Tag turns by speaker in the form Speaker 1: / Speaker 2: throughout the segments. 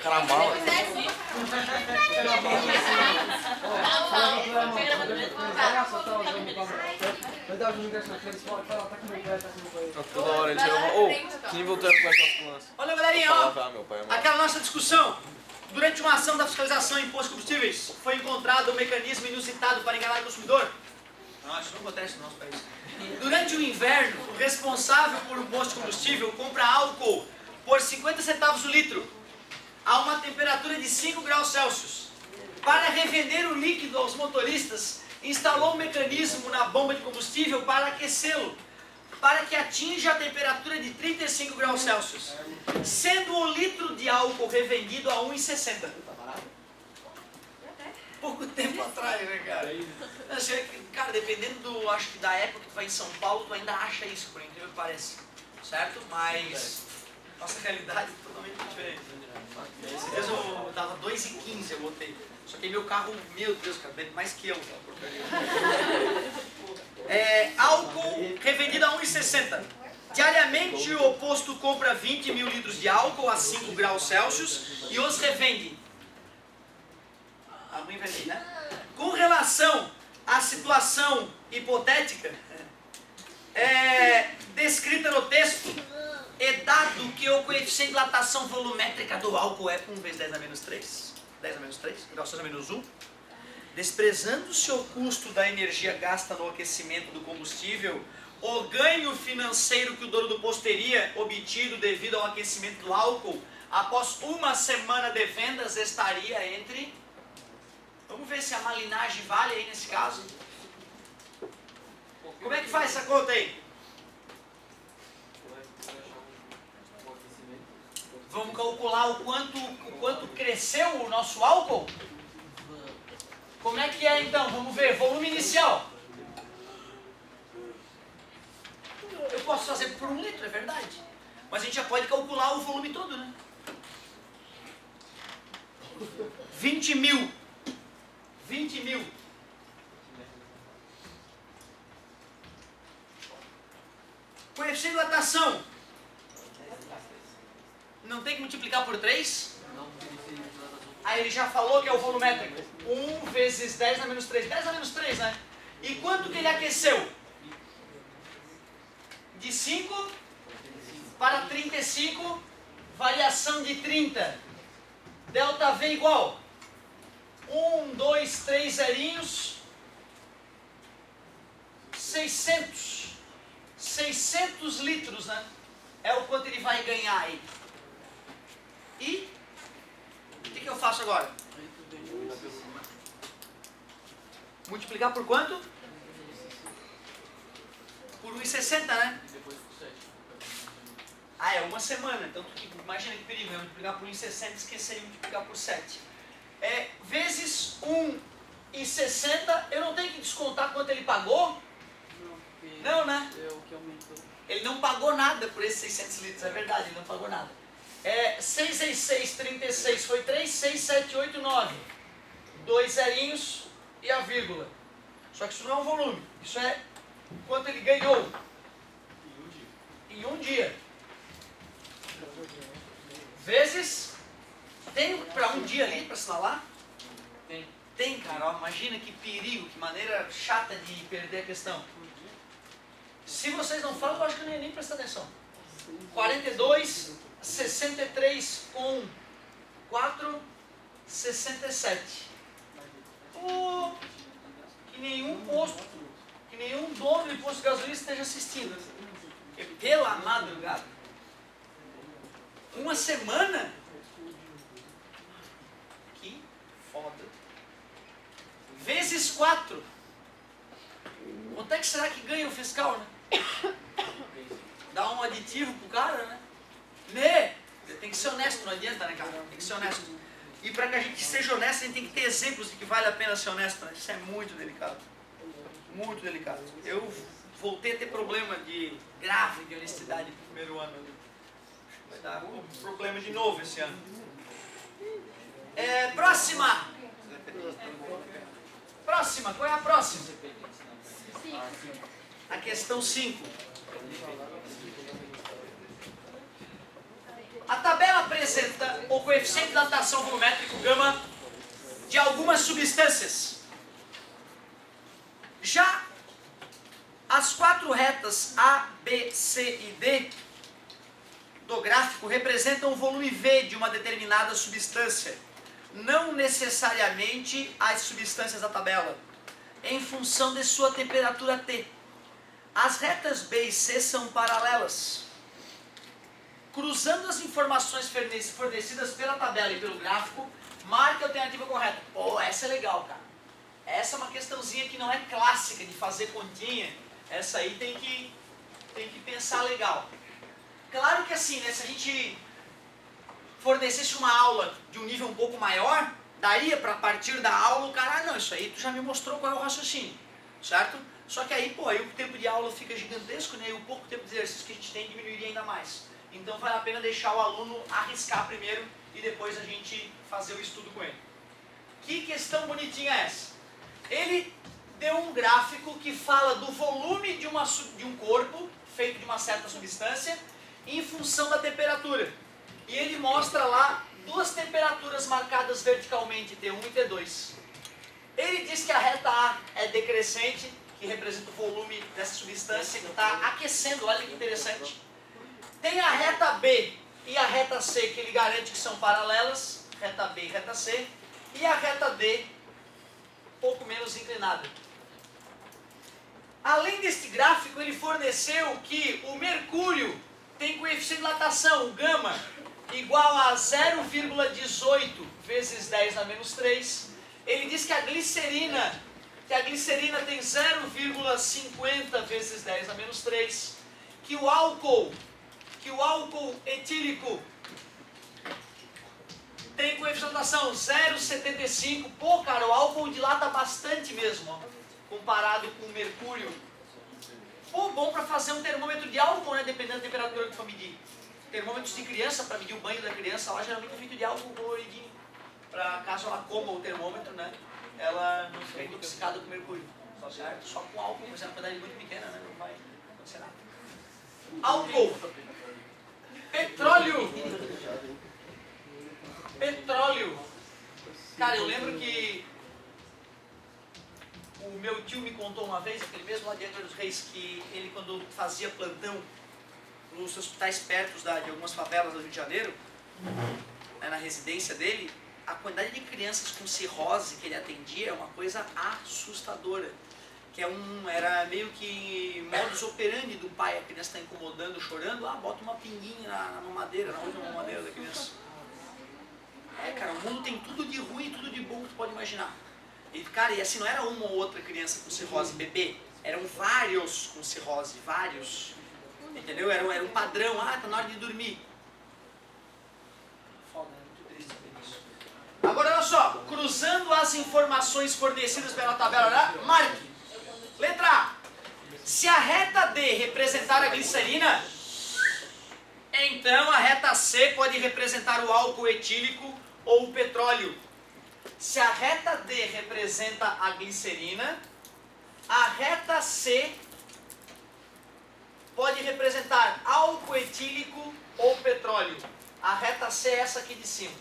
Speaker 1: Caramba. Toda hora ele chega e quem voltando com essas planas?
Speaker 2: Olha, galerinha, ó, aquela nossa discussão. Durante uma ação da fiscalização em imposto de combustíveis, foi encontrado um mecanismo inusitado para enganar o consumidor. Não, isso não acontece no nosso país. Durante o inverno, o responsável por um posto de combustível compra álcool por 50 centavos o litro, a uma temperatura de 5 graus Celsius. Para revender o líquido aos motoristas, instalou um mecanismo na bomba de combustível para aquecê-lo, para que atinja a temperatura de 35 graus Celsius, sendo o litro de álcool revendido a 1,60. Pouco tempo atrás, né, cara? Cara, dependendo acho que da época que tu vai em São Paulo, tu ainda acha isso, por incrível que pareça, certo? Mas nossa realidade é totalmente diferente. Esses dias eu tava 2,15 eu botei, só que meu carro, meu Deus, cara, bebe mais que eu, cara, porcaria. Álcool revendido a 1,60. Diariamente o posto compra 20 mil litros de álcool a 5 graus Celsius e os revende. Não inventei, né? Com relação à situação hipotética descrita no texto, é dado que o coeficiente de dilatação volumétrica do álcool é 1 vezes 10 a menos 3, 10 a menos 3, graus a menos 1, desprezando-se o custo da energia gasta no aquecimento do combustível, o ganho financeiro que o dono do posto teria obtido devido ao aquecimento do álcool, após uma semana de vendas, estaria entre... Vamos ver se a malinagem vale aí nesse caso. Como é que faz essa conta aí? Vamos calcular o quanto cresceu o nosso álcool? Como é que é então? Vamos ver, volume inicial. Eu posso fazer por 1 litro, é verdade. Mas a gente já pode calcular o volume todo, né? 20 mil. 20 mil. Coeficiente de dilatação. Não tem que multiplicar por 3? Aí ele já falou que é o volumétrico. 1 vezes 10 a menos 3. 10 a menos 3, né? E quanto que ele aqueceu? De 5 para 35, variação de 30. Delta V igual 1, 2, 3 zerinhos, 600 litros, né? É o quanto ele vai ganhar aí. E o que eu faço agora? Multiplicar por quanto? Por 1,60, né? Ah, é uma semana, então imagina que perigo, né? Multiplicar por 1,60 e esquecer de multiplicar por 7. Vezes 1,60, eu não tenho que descontar quanto ele pagou? Não, né? Ele não pagou nada por esses 600 litros, é verdade, ele não pagou nada. 6 vezes 6, 36, foi 3, 6, 7, 8, 9. 2 zerinhos e a vírgula. Só que isso não é um volume, isso é quanto ele ganhou. Em um dia. Vezes... Tem para um dia ali para assinalar? Tem, cara. Ó, imagina que perigo, que maneira chata de perder a questão. Se vocês não falam, eu acho que eu nem prestar atenção. 42, 63 com 4, 67. Que nenhum posto, que nenhum dono de posto de gasolina esteja assistindo. Porque pela madrugada, uma semana... Foda. Vezes 4. Quanto é que será que ganha o fiscal, né? Dá um aditivo pro cara, né? Tem que ser honesto, não adianta, né, cara? Tem que ser honesto. E para que a gente seja honesto, a gente tem que ter exemplos de que vale a pena ser honesto, né? Isso é muito delicado. Muito delicado. Eu voltei a ter problema grave de honestidade no primeiro ano. Vai dar problema de novo esse ano. Próxima. Próxima, qual é a próxima? questão 5. A tabela apresenta o coeficiente de dilatação volumétrico gama de algumas substâncias. Já as quatro retas A, B, C e D do gráfico representam o volume V de uma determinada substância, não necessariamente as substâncias da tabela, em função de sua temperatura T. As retas B e C são paralelas. Cruzando as informações fornecidas pela tabela e pelo gráfico, marque a alternativa correta. Pô, essa é legal, cara. Essa é uma questãozinha que não é clássica de fazer continha. Essa aí tem que pensar legal. Claro que assim, né, se a gente fornecesse uma aula de um nível um pouco maior, daria para partir da aula o cara, não, isso aí tu já me mostrou qual é o raciocínio, certo? Só que aí, pô, aí o tempo de aula fica gigantesco, né, e o pouco tempo de exercício que a gente tem diminuiria ainda mais. Então vale a pena deixar o aluno arriscar primeiro e depois a gente fazer o estudo com ele. Que questão bonitinha é essa? Ele deu um gráfico que fala do volume de um corpo feito de uma certa substância em função da temperatura. E ele mostra lá duas temperaturas marcadas verticalmente, T1 e T2. Ele diz que a reta A é decrescente, que representa o volume dessa substância que está aquecendo, olha que interessante. Tem a reta B e a reta C, que ele garante que são paralelas, reta B e reta C, e a reta D, pouco menos inclinada. Além deste gráfico, ele forneceu que o mercúrio tem coeficiente de dilatação, o gama, igual a 0,18 vezes 10 na menos 3. Ele diz que a glicerina tem 0,50 vezes 10 na menos 3. Que o álcool etílico tem coeficiente de dilatação 0,75. Pô, cara, o álcool dilata bastante mesmo, ó, comparado com o mercúrio. Pô, bom para fazer um termômetro de álcool, né, dependendo da temperatura que tu for medir. Termômetros de criança, para medir o banho da criança, lá geralmente é feito de álcool coloridinho, para caso ela coma o termômetro, né, ela não fica intoxicada com mercúrio, certo? Só com álcool, mas é uma quantidade muito pequena, né, não vai acontecer nada. Álcool. Petróleo. Cara, eu lembro que o meu tio me contou uma vez, aquele mesmo lá de Angra dos Reis, que ele quando fazia plantão nos hospitais perto de algumas favelas do Rio de Janeiro, na residência dele, a quantidade de crianças com cirrose que ele atendia é uma coisa assustadora. Que era meio que modus operandi do pai, a criança está incomodando, chorando, bota uma pinguinha na mamadeira, na última mamadeira da criança. Cara, o mundo tem tudo de ruim e tudo de bom que tu pode imaginar. E, cara, e assim, não era uma ou outra criança com cirrose, bebê, eram vários com cirrose, vários. Entendeu? Era um padrão, tá na hora de dormir. Foda, é muito triste saber disso. Agora, olha só, cruzando as informações fornecidas pela tabela, marque. Letra A. Se a reta D representar a glicerina, então a reta C pode representar o álcool etílico ou o petróleo. Se a reta D representa a glicerina, a reta C pode representar álcool etílico ou petróleo. A reta C é essa aqui de cima.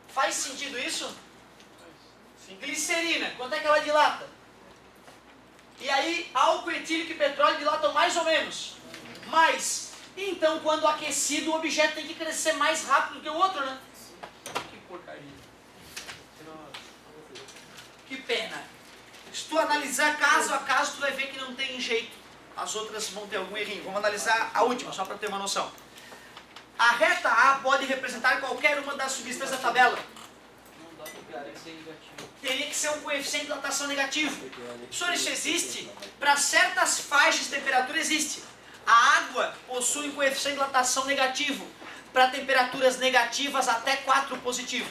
Speaker 2: Faz sentido isso? Sim. Glicerina, quanto é que ela dilata? E aí, álcool etílico e petróleo dilatam mais ou menos. Mais. Então, quando aquecido, o objeto tem que crescer mais rápido que o outro, né? Que porcaria. Que pena. Se tu analisar caso a caso, tu vai ver que não tem jeito. As outras vão ter algum errinho. Vamos analisar a última, só para ter uma noção. A reta A pode representar qualquer uma das substâncias da tabela.
Speaker 1: Não dá para ser negativo.
Speaker 2: Teria que ser um coeficiente de dilatação negativo. Professor, isso existe? Para certas faixas de temperatura existe. A água possui um coeficiente de dilatação negativo. Para temperaturas negativas até 4 positivo.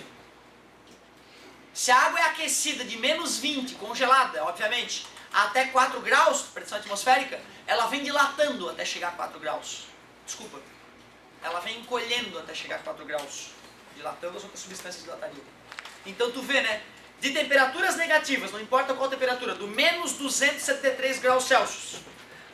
Speaker 2: Se a água é aquecida de menos 20, congelada, obviamente, até 4 graus, pressão atmosférica, ela vem dilatando até chegar a 4 graus. Desculpa. Ela vem encolhendo até chegar a 4 graus. Dilatando as outras substâncias dilatariam. Então tu vê, né? De temperaturas negativas, não importa qual temperatura, do menos 273 graus Celsius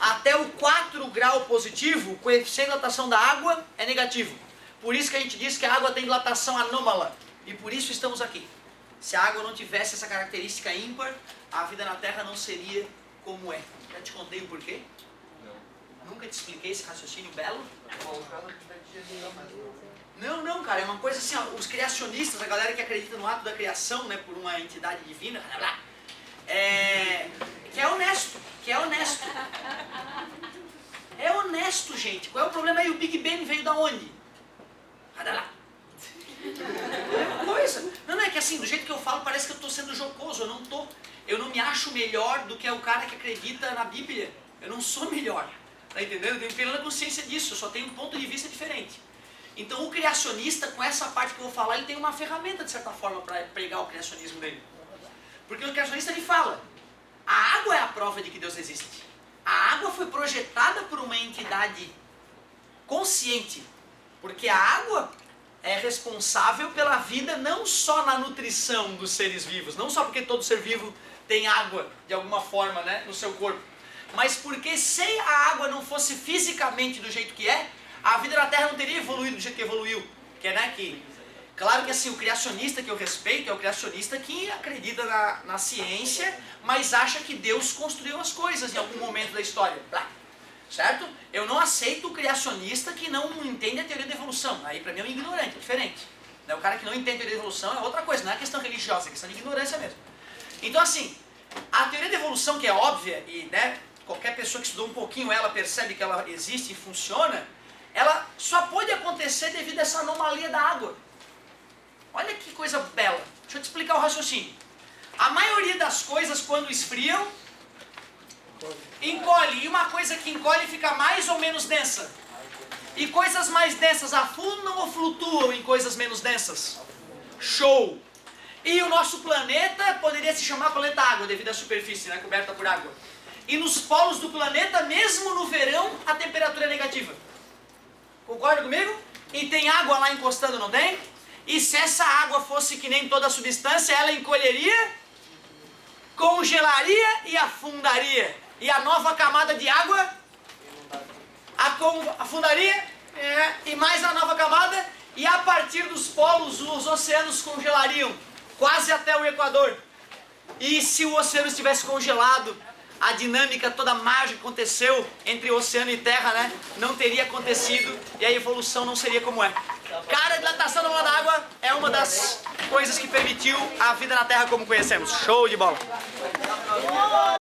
Speaker 2: até o 4 grau positivo, o coeficiente de dilatação da água é negativo. Por isso que a gente diz que a água tem dilatação anômala. E por isso estamos aqui. Se a água não tivesse essa característica ímpar, a vida na Terra não seria como é. Já te contei o porquê? Não. Nunca te expliquei esse raciocínio belo? Não, cara, é uma coisa assim, ó, os criacionistas, a galera que acredita no ato da criação, né, por uma entidade divina, blá, blá, que é honesto. É honesto, gente. Qual é o problema aí? O Big Bang veio da onde? Lá. É uma coisa. Não, é que assim, do jeito que eu falo, parece que eu estou sendo jocoso. Eu não me acho melhor do que o cara que acredita na Bíblia. Eu não sou melhor. Tá entendendo? Eu tenho plena consciência disso. Eu só tenho um ponto de vista diferente. Então o criacionista, com essa parte que eu vou falar, ele tem uma ferramenta, de certa forma, para pregar o criacionismo dele. Porque o criacionista, ele fala: a água é a prova de que Deus existe. A água foi projetada por uma entidade consciente. Porque a água é responsável pela vida não só na nutrição dos seres vivos, não só porque todo ser vivo tem água de alguma forma, né, no seu corpo, mas porque se a água não fosse fisicamente do jeito que é, a vida na Terra não teria evoluído do jeito que evoluiu. Claro que assim, o criacionista que eu respeito é o criacionista que acredita na ciência, mas acha que Deus construiu as coisas em algum momento da história. Certo? Eu não aceito o criacionista que não entende a teoria da evolução. Aí pra mim é um ignorante, é diferente. O cara que não entende a teoria da evolução é outra coisa, não é questão religiosa, é questão de ignorância mesmo. Então assim, a teoria da evolução, que é óbvia e qualquer pessoa que estudou um pouquinho ela percebe que ela existe e funciona, ela só pode acontecer devido a essa anomalia da água. Olha que coisa bela. Deixa eu te explicar o raciocínio. A maioria das coisas, quando esfriam, encolhe. E uma coisa que encolhe fica mais ou menos densa. E coisas mais densas afundam ou flutuam em coisas menos densas? Show! E o nosso planeta poderia se chamar planeta água, devido à superfície, né, coberta por água. E nos polos do planeta, mesmo no verão, a temperatura é negativa. Concorda comigo? E tem água lá encostando, não tem? E se essa água fosse que nem toda substância, ela encolheria, congelaria e afundaria. E a nova camada de água afundaria, e mais a nova camada, e a partir dos polos os oceanos congelariam, quase até o Equador. E se o oceano estivesse congelado, a dinâmica toda mágica que aconteceu entre oceano e terra, né, não teria acontecido e a evolução não seria como é. Cara, a dilatação da água é uma das coisas que permitiu a vida na Terra como conhecemos. Show de bola!